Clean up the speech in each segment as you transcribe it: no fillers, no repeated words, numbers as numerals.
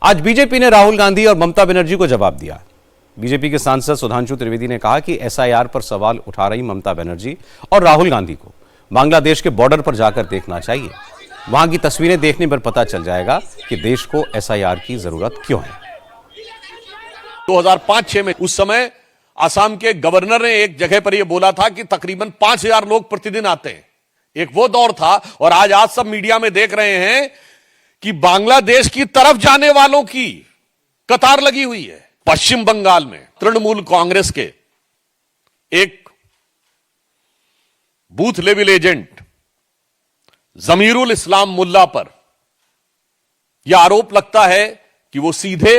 आज बीजेपी ने राहुल गांधी और ममता बनर्जी को जवाब दिया। बीजेपी के सांसद सुधांशु त्रिवेदी ने कहा कि एसआईआर पर सवाल उठा रही ममता बनर्जी और राहुल गांधी को बांग्लादेश के बॉर्डर पर जाकर देखना चाहिए। वहां की तस्वीरें देखने पर पता चल जाएगा कि देश को एसआईआर की जरूरत क्यों है। 2005-6 में उस समय असम के गवर्नर ने एक जगह पर यह बोला था कि तकरीबन 5000 लोग प्रतिदिन आते हैं। एक वो दौर था और आज सब मीडिया में देख रहे हैं कि बांग्लादेश की तरफ जाने वालों की कतार लगी हुई है। पश्चिम बंगाल में तृणमूल कांग्रेस के एक बूथ लेवल एजेंट जमीरुल इस्लाम मुल्ला पर यह आरोप लगता है कि वो सीधे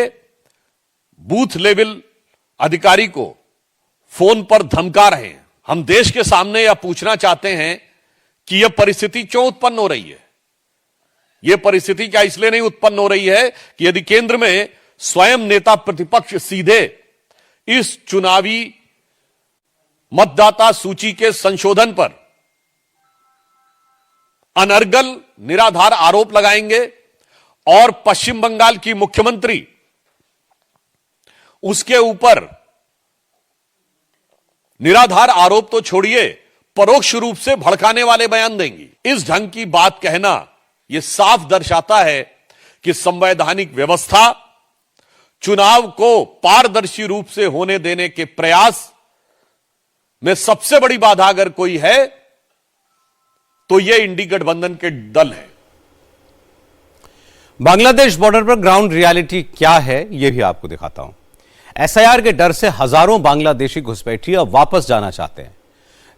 बूथ लेवल अधिकारी को फोन पर धमका रहे हैं। हम देश के सामने यह पूछना चाहते हैं कि यह परिस्थिति क्यों उत्पन्न हो रही है। यह परिस्थिति क्या इसलिए नहीं उत्पन्न हो रही है कि यदि केंद्र में स्वयं नेता प्रतिपक्ष सीधे इस चुनावी मतदाता सूची के संशोधन पर अनर्गल निराधार आरोप लगाएंगे और पश्चिम बंगाल की मुख्यमंत्री उसके ऊपर निराधार आरोप तो छोड़िए परोक्ष रूप से भड़काने वाले बयान देंगी। इस ढंग की बात कहना यह साफ दर्शाता है कि संवैधानिक व्यवस्था चुनाव को पारदर्शी रूप से होने देने के प्रयास में सबसे बड़ी बाधा अगर कोई है तो यह इंडी गठबंधन के दल है। बांग्लादेश बॉर्डर पर ग्राउंड रियलिटी क्या है यह भी आपको दिखाता हूं। एसआईआर के डर से हजारों बांग्लादेशी घुसपैठिए वापस जाना चाहते हैं।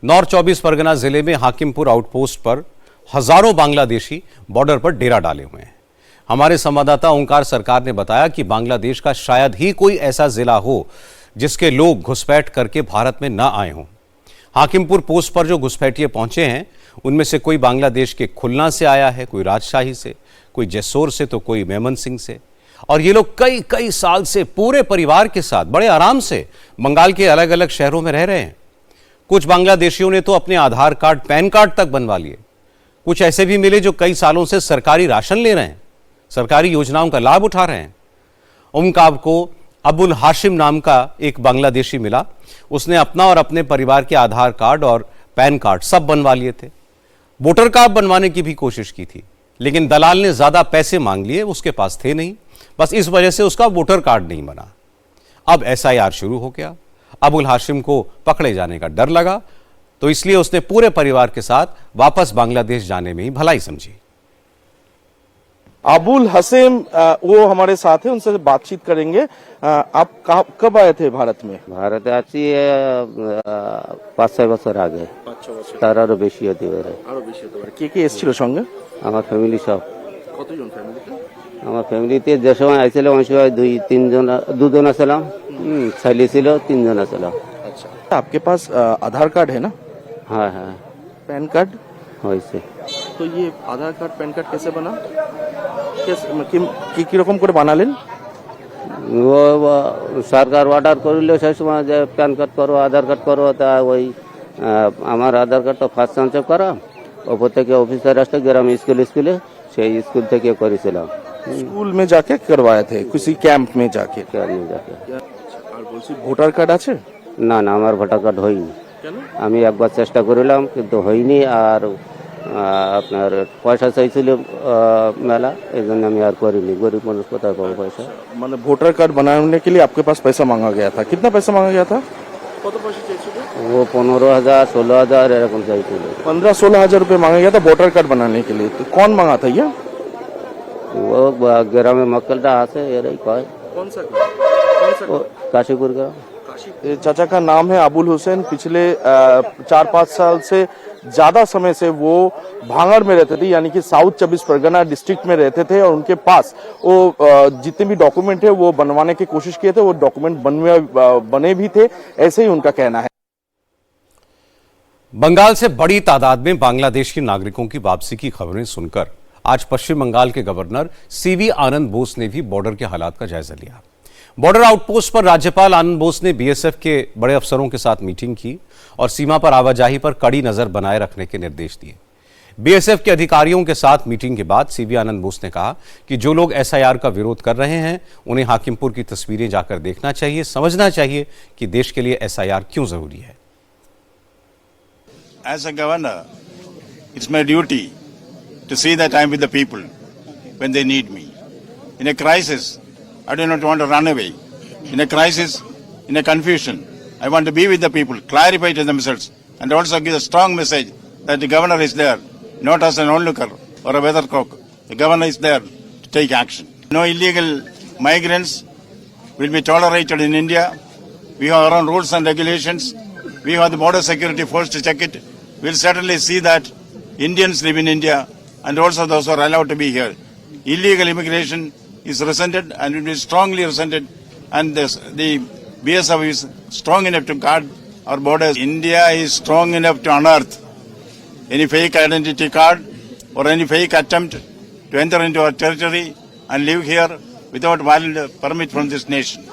नॉर्थ 24 परगना जिले में हाकिमपुर आउटपोस्ट पर हजारों बांग्लादेशी बॉर्डर पर डेरा डाले हुए हैं। हमारे संवाददाता ओंकार सरकार ने बताया कि बांग्लादेश का शायद ही कोई ऐसा जिला हो जिसके लोग घुसपैठ करके भारत में न आए हों। हाकिमपुर पोस्ट पर जो घुसपैठिए पहुंचे हैं उनमें से कोई बांग्लादेश के खुलना से आया है, कोई राजशाही से, कोई जैसोर से, तो कोई मेमन सिंह से। और ये लोग कई कई साल से पूरे परिवार के साथ बड़े आराम से बंगाल के अलग अलग शहरों में रह रहे हैं। कुछ बांग्लादेशियों ने तो अपने आधार कार्ड, पैन कार्ड तक बनवा लिए। कुछ ऐसे भी मिले जो कई सालों से सरकारी राशन ले रहे हैं, सरकारी योजनाओं का लाभ उठा रहे हैं। उनका को अबुल हाशिम नाम का एक बांग्लादेशी मिला। उसने अपना और अपने परिवार के आधार कार्ड और पैन कार्ड सब बनवा लिए थे। वोटर कार्ड बनवाने की भी कोशिश की थी, लेकिन दलाल ने ज्यादा पैसे मांग लिए, उसके पास थे नहीं। बस इस वजह से उसका वोटर कार्ड नहीं बना। अब एसआईआर शुरू हो गया। अबुल हाशिम को पकड़े जाने का डर लगा, तो इसलिए उसने पूरे परिवार के साथ वापस बांग्लादेश जाने में ही भलाई समझी। अबुल हसीम वो हमारे साथ है, उनसे बातचीत करेंगे। आप कब आए थे भारत में? भारत আছি 5-6 বছর আগে। 5-6 বছর তার আরো বেশি হতে পারে। আরো বেশি হতে পারে। কে এসেছিল সঙ্গে? আমার ফ্যামিলি সব। কতজন ফ্যামিলিতে? আমার ফ্যামিলিতে যে সময় আইছিল ওই সময় 2-3 জন, 2 জন ছিলাম। ছেলে ছিল 3 জন ছিলাম। अच्छा, आपके पास आधार कार्ड है ना? हाँ हाँ पैन कार्ड হয়েছে। तो ये आधार कार्ड पैन कार्ड कैसे बना? কি রকম করে বানালেন? ও সরকার অর্ডার করলো সেই সময় যে প্যান কার্ড করো, আধার কার্ড করো। তা ওই আমার আধার কার্ড তো ফার্স্ট চান্সে করা, ওপর থেকে অফিসার আসতে গ্রাম স্কুলে সেই স্কুল থেকে করেছিলাম। स्कूल में जाके करवाए थे, किसी कैंप में जाके? আর বলছি ভোটার কার্ড আছে? না না, আমার ভোটার কার্ড হয়নি। কেন? আমি একবার চেষ্টা করিলাম কিন্তু হয়নি। আর আপনার পয়সা চাইছিল মেলা, এই জন্য আমি আর করিনি। গরিব মানুষ কোথায় পাবো পয়সা? মানে ভোটার कार्ड बनाने के लिए आपके पास पैसा मांगा गया था? कितना पैसा मांगा गया था? কত পয়সা চাইছিল? वो 15,000 16,000 এরকম চাইছিল। 15-16 हजार रुपए मांगा गया था वोटर कार्ड बनाने के लिए। तो कौन मांगा था ये? वो গ্রামে মক্কেলটা আছে, এরাই কয়। कौन सा কাশীপুর গ্রাম। चाचा का नाम है अबुल हुसैन। पिछले 4-5 साल से ज्यादा समय से वो भांगड़ में रहते थे, यानी कि साउथ 24 परगना डिस्ट्रिक्ट में रहते थे। और उनके पास वो जितने भी डॉक्यूमेंट है वो बनवाने की कोशिश किए थे, वो डॉक्यूमेंट बने भी थे, ऐसे ही उनका कहना है। बंगाल से बड़ी तादाद में बांग्लादेशी नागरिकों की वापसी की खबरें सुनकर आज पश्चिम बंगाल के गवर्नर सीवी आनंद बोस ने भी बॉर्डर के हालात का जायजा लिया। बॉर्डर आउटपोस्ट पर राज्यपाल आनंद बोस ने बीएसएफ के बड़े अफसरों के साथ मीटिंग की और सीमा पर आवाजाही पर कड़ी नजर बनाए रखने के निर्देश दिए। बीएसएफ के अधिकारियों के साथ मीटिंग के बाद सीवी आनंद बोस ने कहा कि जो लोग एसआईआर का विरोध कर रहे हैं उन्हें हाकिमपुर की तस्वीरें जाकर देखना चाहिए, समझना चाहिए कि देश के लिए एसआईआर क्यों जरूरी है। As a governor, it's my duty to see that I am with the people when they need me. In a crisis, I do not want to run away. In a crisis, in a confusion, I want to be with the people, clarify to themselves, and also give a strong message that the governor is there, not as an onlooker or a weathercock. The governor is there to take action. No illegal migrants will be tolerated in India. We have our own rules and regulations. We have the border security force to check it. We'll certainly see that Indians live in India and also those who are allowed to be here. Illegal immigration is resented and will be strongly resented, and the BSF is strong enough to guard our borders. India is strong enough to unearth any fake identity card or any fake attempt to enter into our territory and live here without valid permit from this nation.